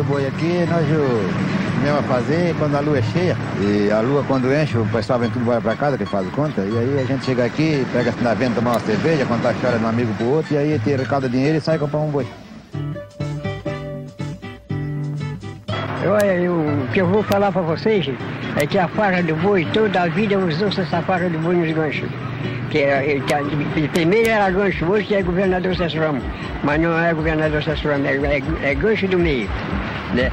do boi aqui, nós mesmo fazer quando a lua é cheia. E a lua quando enche, o pessoal vem tudo embora pra casa, que faz conta. E aí a gente chega aqui, pega-se na venda, tomar uma cerveja, contar a história de um amigo pro outro, e aí ele recauda dinheiro e sai comprar um boi. Olha, o que eu vou falar para vocês é que a farra do boi, toda a vida usou-se essa farra do boi nos ganchos. Primeiro era gancho, hoje é governador César Ramos, mas não é governador César Ramos, é gancho do meio, né?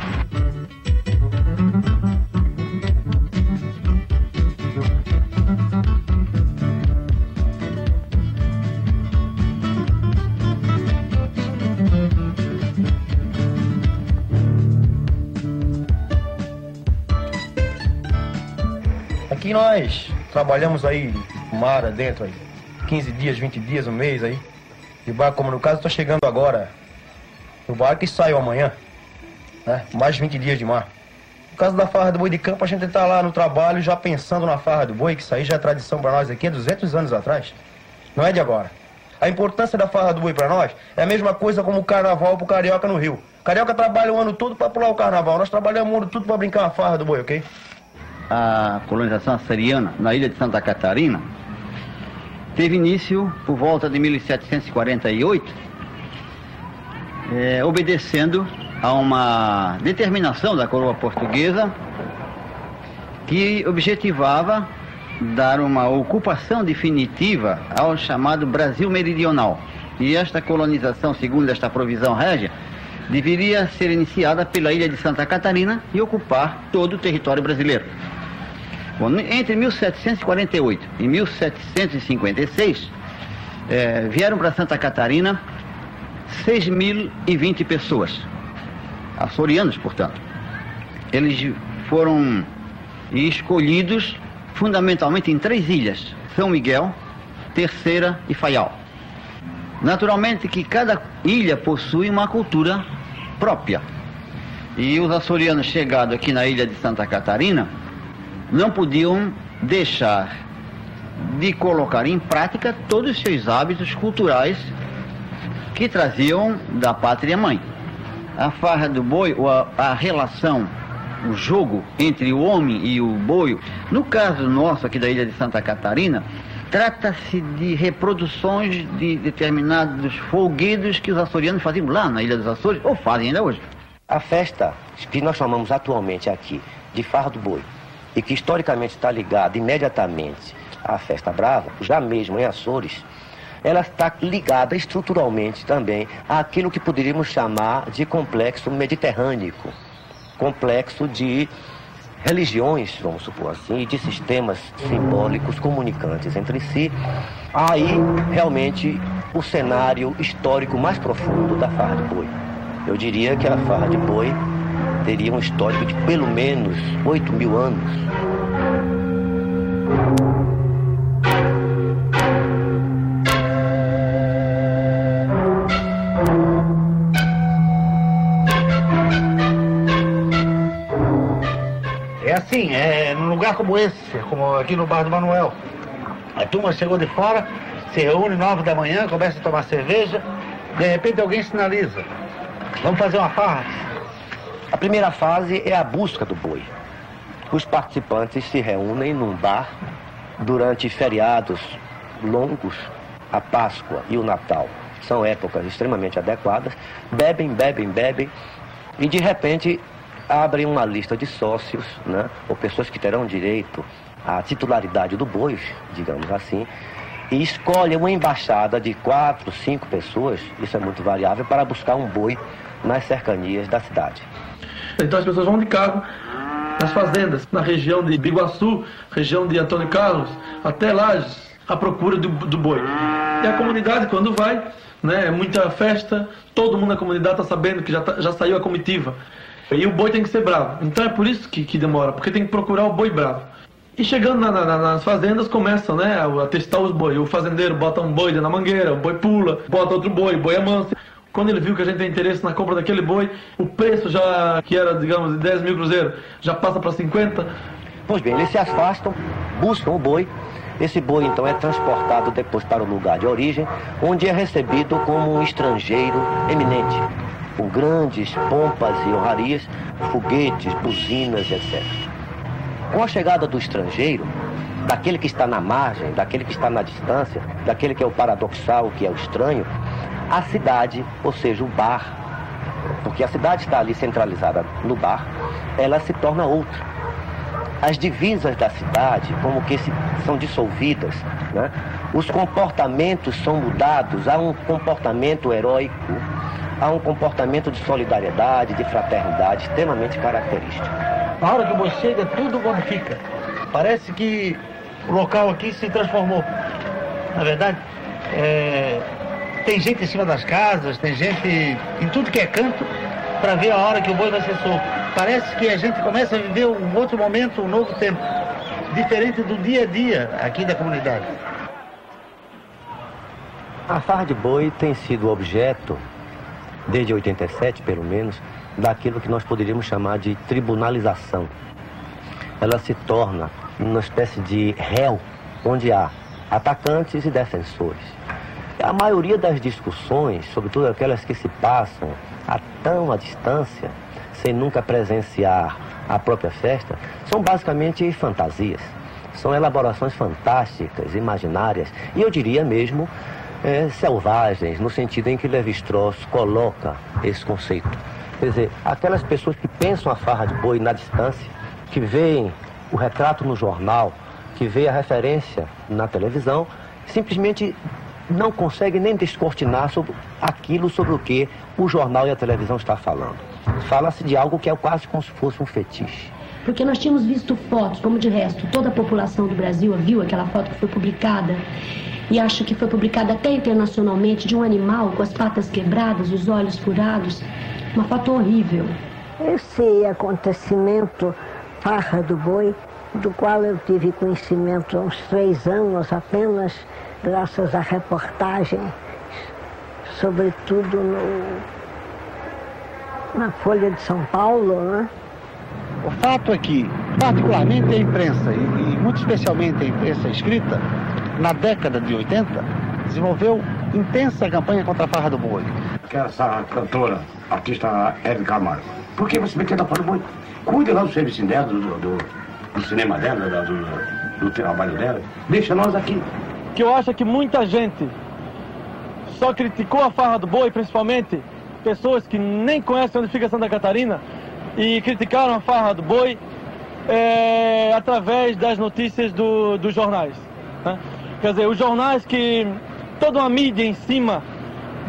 Aqui nós trabalhamos aí, mar dentro aí, 15 dias, 20 dias, um mês aí. E barco, como no caso, estou chegando agora no barco e saio amanhã, né? Mais de 20 dias de mar. No caso da farra do boi de campo, a gente está lá no trabalho já pensando na farra do boi, que isso aí já é tradição para nós aqui há 200 anos atrás. Não é de agora. A importância da farra do boi para nós é a mesma coisa como o carnaval pro carioca no Rio. O carioca trabalha o ano todo para pular o carnaval, nós trabalhamos o ano todo para brincar uma farra do boi, ok? A colonização açoriana na ilha de Santa Catarina teve início por volta de 1748, obedecendo a uma determinação da coroa portuguesa que objetivava dar uma ocupação definitiva ao chamado Brasil Meridional. E esta colonização, segundo esta provisão régia, deveria ser iniciada pela ilha de Santa Catarina e ocupar todo o território brasileiro. Bom, entre 1748 e 1756, vieram para Santa Catarina 6.020 pessoas, açorianos, portanto. Eles foram escolhidos fundamentalmente em 3 ilhas, São Miguel, Terceira e Faial. Naturalmente que cada ilha possui uma cultura própria. E os açorianos chegados aqui na ilha de Santa Catarina não podiam deixar de colocar em prática todos os seus hábitos culturais que traziam da pátria mãe. A farra do boi, ou a relação, o jogo entre o homem e o boi, no caso nosso aqui da ilha de Santa Catarina, trata-se de reproduções de determinados folguedos que os açorianos faziam lá na Ilha dos Açores, ou fazem ainda hoje. A festa que nós chamamos atualmente aqui de farra do boi, e que historicamente está ligada imediatamente à Festa Brava, já mesmo em Açores, ela está ligada estruturalmente também àquilo que poderíamos chamar de complexo mediterrâneo, complexo de religiões, vamos supor assim, e de sistemas simbólicos comunicantes entre si. Aí, realmente, o cenário histórico mais profundo da farra de boi. Eu diria que a farra de boi teria um histórico de pelo menos 8.000 anos. É assim, num lugar como esse, como aqui no Bar do Manuel. A turma chegou de fora, se reúne 9 da manhã, começa a tomar cerveja, de repente alguém sinaliza: vamos fazer uma farra. A primeira fase é a busca do boi. Os participantes se reúnem num bar durante feriados longos, a Páscoa e o Natal. São épocas extremamente adequadas. Bebem, bebem, bebem e de repente abrem uma lista de sócios, né, ou pessoas que terão direito à titularidade do boi, digamos assim, e escolhem uma embaixada de 4, 5 pessoas, isso é muito variável, para buscar um boi nas cercanias da cidade. Então as pessoas vão de carro nas fazendas, na região de Biguaçu, região de Antônio Carlos, até Lages, à procura do boi. E a comunidade, quando vai, né, é muita festa, todo mundo na comunidade está sabendo que já saiu a comitiva. E o boi tem que ser bravo. Então é por isso que demora, porque tem que procurar o boi bravo. E chegando nas fazendas, começam, né, a testar os bois. O fazendeiro bota um boi na mangueira, o boi pula, bota outro boi, o boi amansa. Quando ele viu que a gente tem interesse na compra daquele boi, o preço já, que era, digamos, de 10 mil cruzeiros, já passa para 50. Pois bem, eles se afastam, buscam o boi. Esse boi, então, é transportado depois para o lugar de origem, onde é recebido como um estrangeiro eminente. com grandes pompas e honrarias, foguetes, buzinas, etc. Com a chegada do estrangeiro, daquele que está na margem, daquele que está na distância, daquele que é o paradoxal, que é o estranho, a cidade, ou seja, o bar, porque a cidade está ali centralizada no bar, ela se torna outra. As divisas da cidade, como que são dissolvidas, né? Os comportamentos são mudados, há um comportamento heróico, há um comportamento de solidariedade, de fraternidade extremamente característico. Na hora que o boi chega, tudo modifica. Parece que o local aqui se transformou. Na verdade, tem gente em cima das casas, tem gente em tudo que é canto, para ver a hora que o boi vai ser solto. Parece que a gente começa a viver um outro momento, um novo tempo, diferente do dia a dia aqui da comunidade. A farra de boi tem sido objeto, desde 87 pelo menos, daquilo que nós poderíamos chamar de tribunalização. Ela se torna uma espécie de réu, onde há atacantes e defensores. A maioria das discussões, sobretudo aquelas que se passam a tão à distância, sem nunca presenciar a própria festa, são basicamente fantasias. São elaborações fantásticas, imaginárias, e eu diria mesmo selvagens, no sentido em que Lévi-Strauss coloca esse conceito. Quer dizer, aquelas pessoas que pensam a farra de boi na distância, que veem o retrato no jornal, que veem a referência na televisão, simplesmente não conseguem nem descortinar sobre aquilo sobre o que o jornal e a televisão estão falando. Fala-se de algo que é quase como se fosse um fetiche. Porque nós tínhamos visto fotos, como de resto toda a população do Brasil viu aquela foto que foi publicada, e acho que foi publicada até internacionalmente, de um animal com as patas quebradas, os olhos furados, uma foto horrível. Esse acontecimento, Farra do Boi, do qual eu tive conhecimento há uns 3 anos apenas, graças a reportagens, sobretudo na Folha de São Paulo, né? O fato é que, particularmente a imprensa, e muito especialmente a imprensa escrita, na década de 80, desenvolveu intensa campanha contra a farra do boi. Essa cantora, artista Hebe Camargo, por que você meteu na farra do boi? Cuide lá do serviço dela, do cinema dela, do trabalho dela. Deixa nós aqui. Que eu acho que muita gente só criticou a farra do boi, principalmente pessoas que nem conhecem onde fica Santa Catarina, e criticaram a farra do boi através das notícias dos jornais, né? Quer dizer, os jornais que toda uma mídia em cima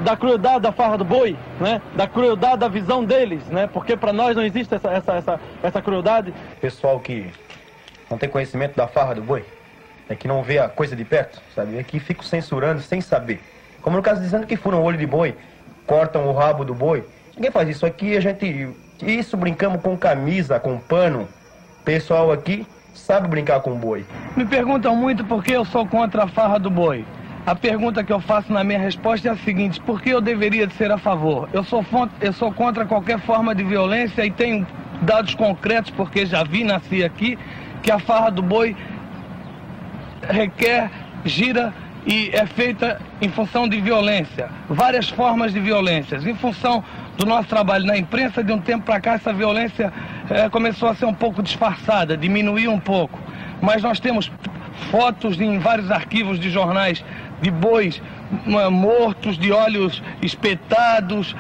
da crueldade da farra do boi, né? Da crueldade da visão deles, né? Porque para nós não existe essa crueldade. Pessoal que não tem conhecimento da farra do boi, que não vê a coisa de perto, sabe? É que ficam censurando sem saber. Como no caso dizendo que furam o olho de boi, cortam o rabo do boi. Ninguém faz isso aqui, isso brincamos com camisa, com pano. Pessoal aqui sabe brincar com boi. Me perguntam muito por que eu sou contra a farra do boi. A pergunta que eu faço na minha resposta é a seguinte: por que eu deveria de ser a favor? Eu sou contra qualquer forma de violência e tenho dados concretos, porque já nasci aqui, que a farra do boi requer, gira e é feita em função de violência, várias formas de violências. Em função do nosso trabalho na imprensa, de um tempo para cá, essa violência começou a ser um pouco disfarçada, diminuiu um pouco. Mas nós temos fotos em vários arquivos de jornais de bois mortos, de olhos espetados,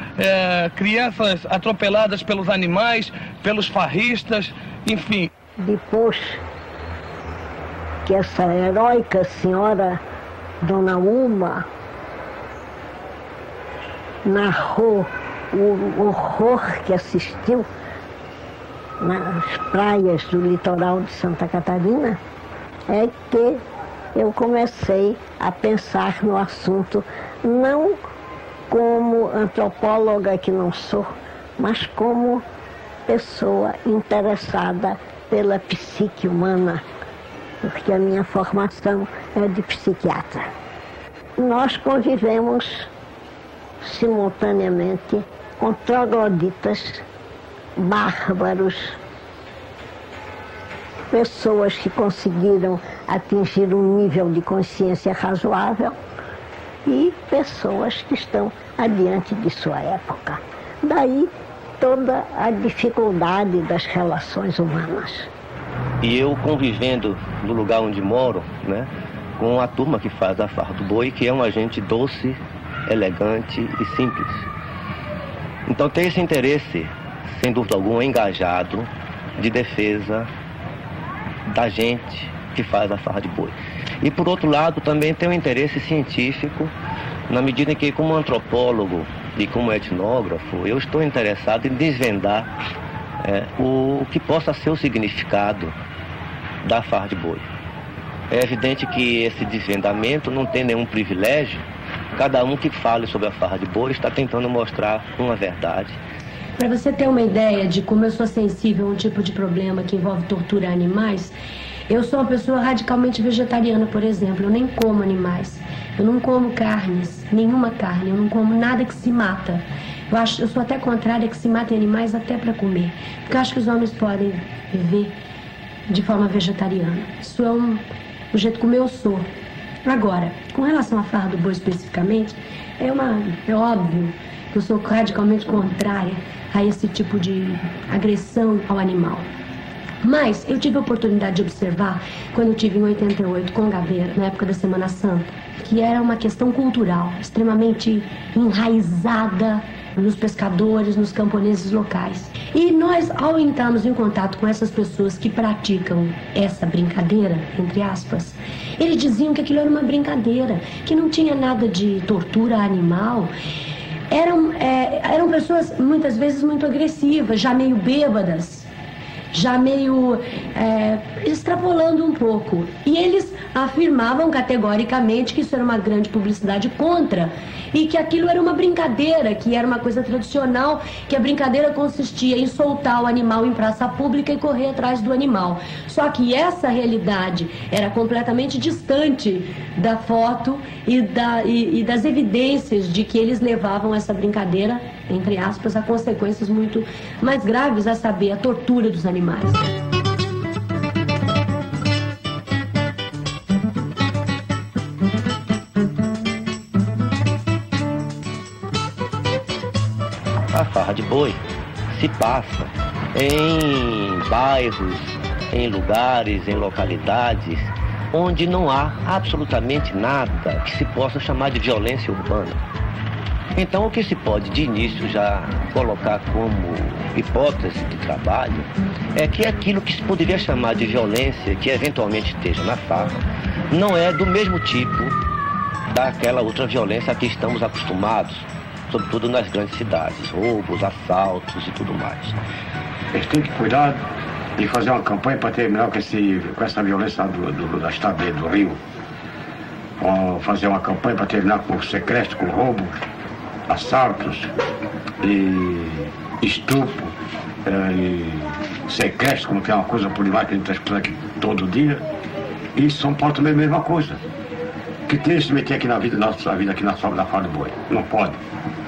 crianças atropeladas pelos animais, pelos farristas, enfim. Depois que essa heróica senhora Dona Uma narrou o horror que assistiu nas praias do litoral de Santa Catarina, é que eu comecei a pensar no assunto, não como antropóloga que não sou, mas como pessoa interessada pela psique humana, porque a minha formação é de psiquiatra. Nós convivemos simultaneamente com trogloditas, bárbaros, pessoas que conseguiram atingir um nível de consciência razoável e pessoas que estão adiante de sua época. Daí toda a dificuldade das relações humanas. E eu convivendo no lugar onde moro, né, com a turma que faz a farra do boi, que é uma gente doce, elegante e simples. Então tem esse interesse, sem dúvida alguma, engajado, de defesa da gente que faz a farra de boi. E por outro lado também tem um interesse científico, na medida em que, como antropólogo e como etnógrafo, eu estou interessado em desvendar o que possa ser o significado da farra de boi. É evidente que esse desvendamento não tem nenhum privilégio. Cada um que fale sobre a farra de boi está tentando mostrar uma verdade. Para você ter uma ideia de como eu sou sensível a um tipo de problema que envolve tortura a animais, eu sou uma pessoa radicalmente vegetariana, por exemplo. Eu nem como animais. Eu não como carnes, nenhuma carne. Eu não como nada que se mata. Eu sou até contrária que se matem animais até para comer. Porque eu acho que os homens podem viver de forma vegetariana. Isso é o jeito como eu sou. Agora, com relação à farra do boi especificamente, é óbvio que eu sou radicalmente contrária a esse tipo de agressão ao animal. Mas eu tive a oportunidade de observar, quando eu tive em 88 com Gabeira, na época da Semana Santa, que era uma questão cultural, extremamente enraizada nos pescadores, nos camponeses locais. E nós, ao entrarmos em contato com essas pessoas que praticam essa brincadeira, entre aspas, eles diziam que aquilo era uma brincadeira, que não tinha nada de tortura animal. Eram pessoas, muitas vezes, muito agressivas, já meio bêbadas, já meio extrapolando um pouco. E eles afirmavam categoricamente que isso era uma grande publicidade contra e que aquilo era uma brincadeira, que era uma coisa tradicional, que a brincadeira consistia em soltar o animal em praça pública e correr atrás do animal. Só que essa realidade era completamente distante da foto e das evidências de que eles levavam essa brincadeira, entre aspas, a consequências muito mais graves, a saber, a tortura dos animais. A farra de boi se passa em bairros, em lugares, em localidades onde não há absolutamente nada que se possa chamar de violência urbana. Então, o que se pode de início já colocar como hipótese de trabalho é que aquilo que se poderia chamar de violência, que eventualmente esteja na farra, não é do mesmo tipo daquela outra violência a que estamos acostumados, sobretudo nas grandes cidades, roubos, assaltos e tudo mais. Eles têm que cuidar de fazer uma campanha para terminar com essa violência da estado do Rio. Ou fazer uma campanha para terminar com o sequestro, com o roubo, assaltos, e estupro, e sequestro, como que é uma coisa por demais que a gente está escutando aqui todo dia. E São Paulo também é a mesma coisa. Que tem que se meter aqui na vida, nossa vida aqui na sobra da farra do boi. Não pode.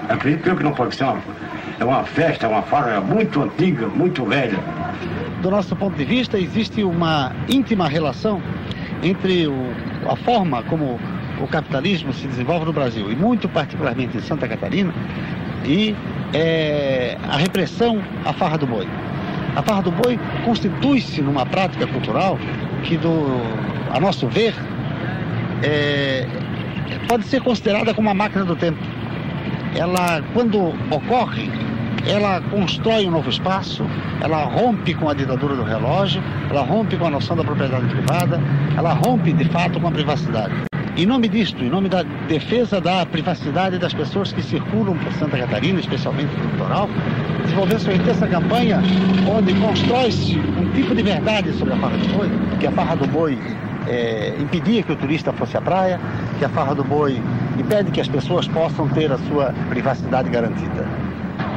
Eu acredito que não pode ser uma festa, uma farra muito antiga, muito velha. Do nosso ponto de vista, existe uma íntima relação entre a forma como o capitalismo se desenvolve no Brasil, e muito particularmente em Santa Catarina, e a repressão à farra do boi. A farra do boi constitui-se numa prática cultural que, a nosso ver, pode ser considerada como uma máquina do tempo. Ela, quando ocorre, ela constrói um novo espaço, ela rompe com a ditadura do relógio, ela rompe com a noção da propriedade privada, ela rompe, de fato, com a privacidade. Em nome disto, em nome da defesa da privacidade das pessoas que circulam por Santa Catarina, especialmente no litoral, desenvolveu-se uma intensa campanha onde constrói-se um tipo de verdade sobre a farra do boi, que a farra do boi impedia que o turista fosse à praia, que a farra do boi impede que as pessoas possam ter a sua privacidade garantida.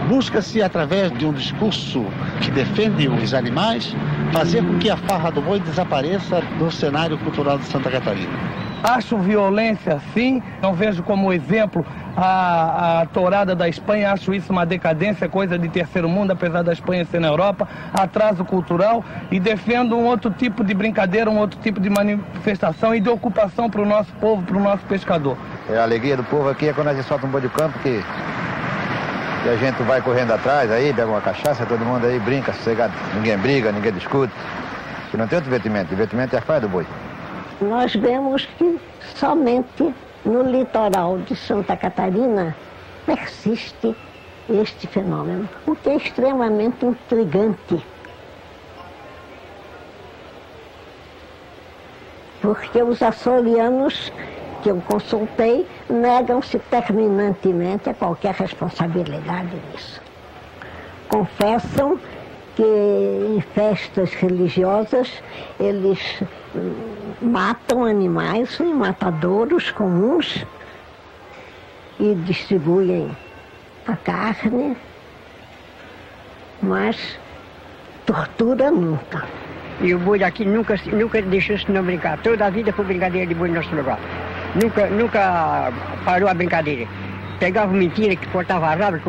Busca-se, através de um discurso que defende os animais, fazer com que a farra do boi desapareça do cenário cultural de Santa Catarina. Acho violência, sim. Não vejo como exemplo a tourada da Espanha. Acho isso uma decadência, coisa de terceiro mundo, apesar da Espanha ser na Europa. Atraso cultural. E defendo um outro tipo de brincadeira, um outro tipo de manifestação e de ocupação para o nosso povo, para o nosso pescador. A alegria do povo aqui é quando a gente solta um boi de campo, que E a gente vai correndo atrás aí, bebe uma cachaça, todo mundo aí brinca, sossegado. Ninguém briga, ninguém discute. E não tem outro divertimento. Divertimento é a farra do boi. Nós vemos que somente no litoral de Santa Catarina persiste este fenômeno, o que é extremamente intrigante. Porque os açorianos que eu consultei negam-se terminantemente a qualquer responsabilidade nisso. Confessam que em festas religiosas eles matam animais em matadouros comuns e distribuem a carne, mas tortura nunca. E o boi daqui nunca deixou-se não brincar. Toda a vida foi brincadeira de boi no nosso lugar. Nunca parou a brincadeira. Pegava mentira que cortava a rabo,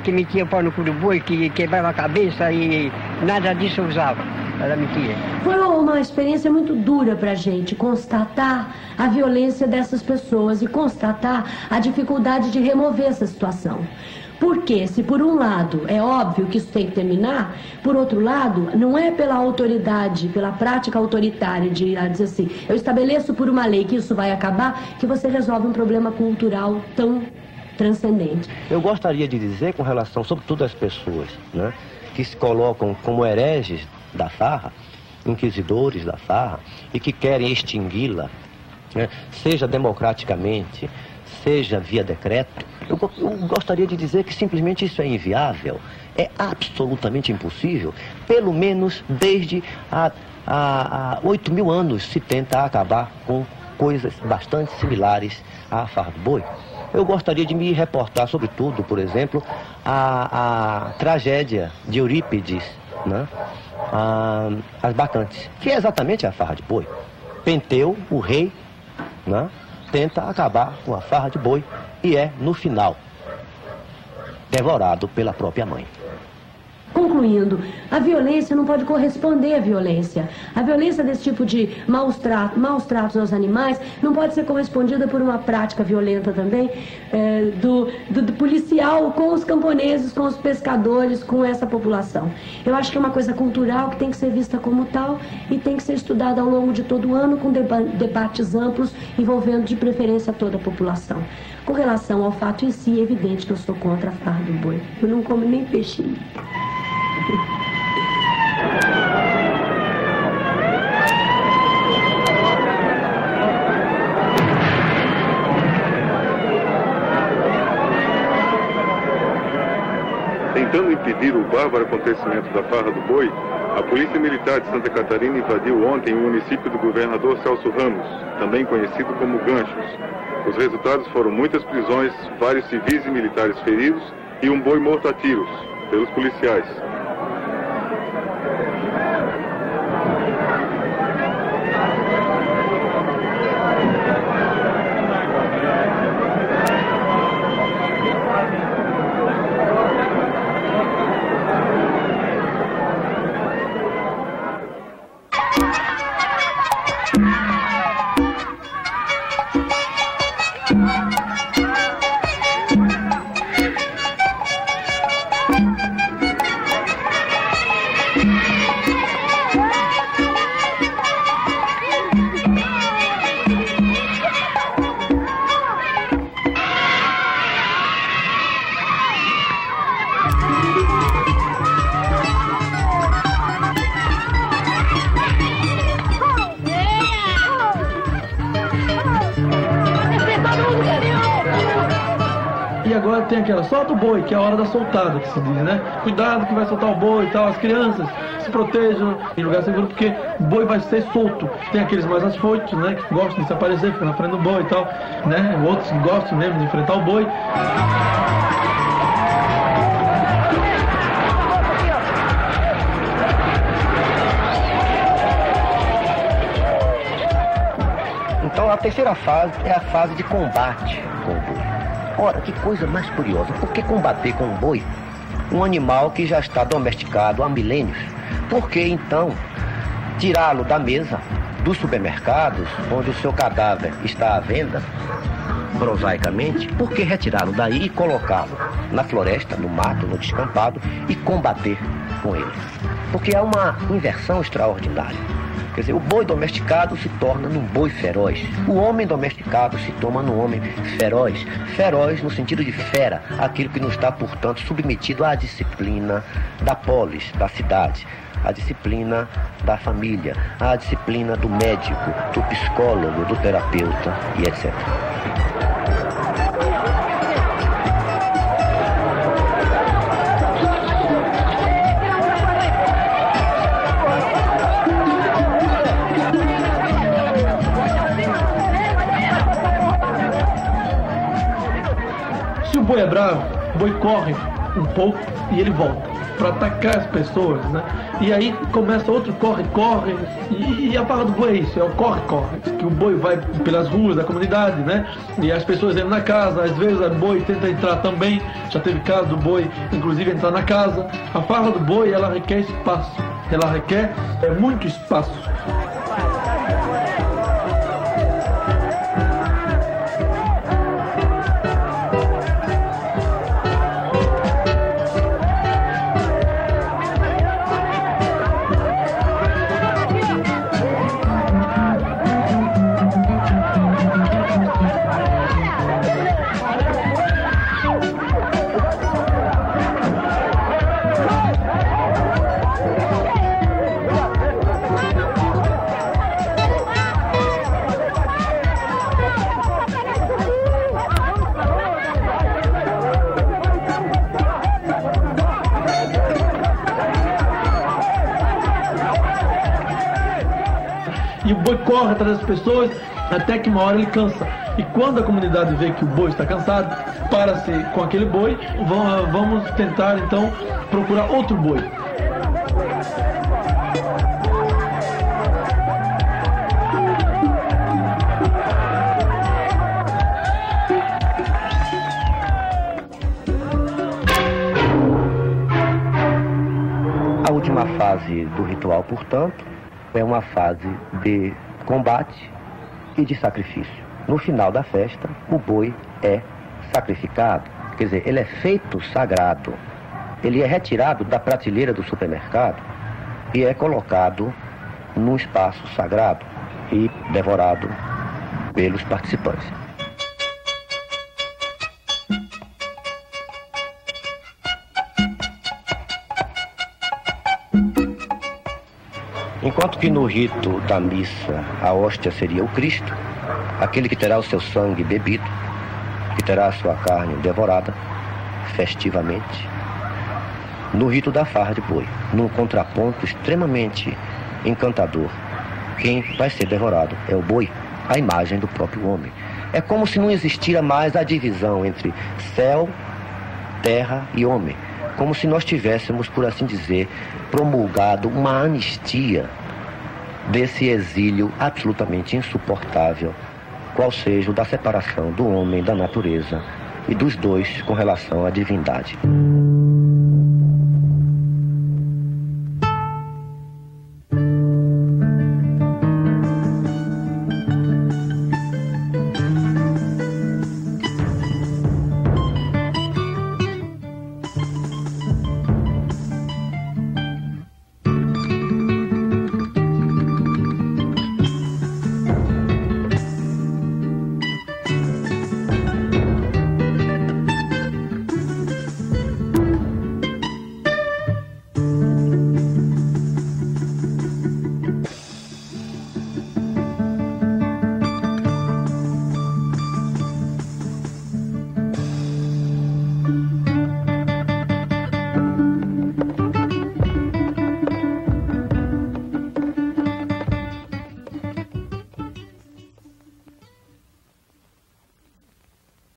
que metia o pau no cu do boi, que quebrava a cabeça e nada disso eu usava. Era mentira. Foi uma experiência muito dura pra gente constatar a violência dessas pessoas e constatar a dificuldade de remover essa situação. Porque se por um lado é óbvio que isso tem que terminar, por outro lado, não é pela autoridade, pela prática autoritária de dizer assim, eu estabeleço por uma lei que isso vai acabar, que você resolve um problema cultural tão transcendente. Eu gostaria de dizer com relação, sobretudo às pessoas, né, que se colocam como hereges da farra, inquisidores da farra, e que querem extingui-la, né, seja democraticamente, seja via decreto, eu gostaria de dizer que simplesmente isso é inviável, é absolutamente impossível, pelo menos desde há 8.000 anos se tenta acabar com coisas bastante similares à farra do boi. Eu gostaria de me reportar, sobretudo, por exemplo, a tragédia de Eurípides, né? As Bacantes, que é exatamente a farra de boi. Penteu, o rei, né, tenta acabar com a farra de boi e é, no final, devorado pela própria mãe. Concluindo, a violência não pode corresponder à violência. A violência desse tipo de maus tratos aos animais não pode ser correspondida por uma prática violenta também do policial com os camponeses, com os pescadores, com essa população. Eu acho que é uma coisa cultural que tem que ser vista como tal e tem que ser estudada ao longo de todo o ano com debates amplos envolvendo de preferência toda a população. Com relação ao fato em si, é evidente que eu sou contra a farra do boi. Eu não como nem peixinho. Tentando impedir o bárbaro acontecimento da farra do boi, a Polícia Militar de Santa Catarina invadiu ontem o município do governador Celso Ramos, também conhecido como Ganchos. Os resultados foram muitas prisões, vários civis e militares feridos e um boi morto a tiros pelos policiais. Tem aquela, solta o boi, que é a hora da soltada, que se diz, né? Cuidado que vai soltar o boi e tal, as crianças se protejam em lugar seguro, porque o boi vai ser solto. Tem aqueles mais afoitos, né? Que gostam de se aparecer, ficam na frente do boi e tal, né? Outros gostam mesmo de enfrentar o boi. Então a terceira fase é a fase de combate com o boi. Ora, que coisa mais curiosa, por que combater com um boi, um animal que já está domesticado há milênios? Por que então tirá-lo da mesa dos supermercados, onde o seu cadáver está à venda, prosaicamente, por que retirá-lo daí e colocá-lo na floresta, no mato, no descampado e combater com ele? Porque há uma inversão extraordinária. Quer dizer, o boi domesticado se torna num boi feroz. O homem domesticado se torna num homem feroz. Feroz no sentido de fera, aquilo que não está, portanto, submetido à disciplina da polis, da cidade, à disciplina da família, à disciplina do médico, do psicólogo, do terapeuta e etc. Se o boi é bravo, o boi corre um pouco e ele volta para atacar as pessoas, né? E aí começa outro corre, e a farra do boi é isso, é o corre, que o boi vai pelas ruas da comunidade, né? E as pessoas entram na casa, às vezes o boi tenta entrar também, já teve caso do boi, inclusive, entrar na casa. A farra do boi, ela requer espaço, ela requer muito espaço. E o boi corre atrás das pessoas até que uma hora ele cansa. E quando a comunidade vê que o boi está cansado, para-se com aquele boi, vamos tentar então procurar outro boi. A última fase do ritual, portanto, é uma fase de combate e de sacrifício. No final da festa, o boi é sacrificado, quer dizer, ele é feito sagrado. Ele é retirado da prateleira do supermercado e é colocado num espaço sagrado e devorado pelos participantes. Enquanto que no rito da missa a hóstia seria o Cristo, aquele que terá o seu sangue bebido, que terá a sua carne devorada festivamente. No rito da farra de boi, num contraponto extremamente encantador, quem vai ser devorado é o boi, a imagem do próprio homem. É como se não existira mais a divisão entre céu, terra e homem. Como se nós tivéssemos, por assim dizer, promulgado uma anistia desse exílio absolutamente insuportável, qual seja o da separação do homem da natureza e dos dois com relação à divindade.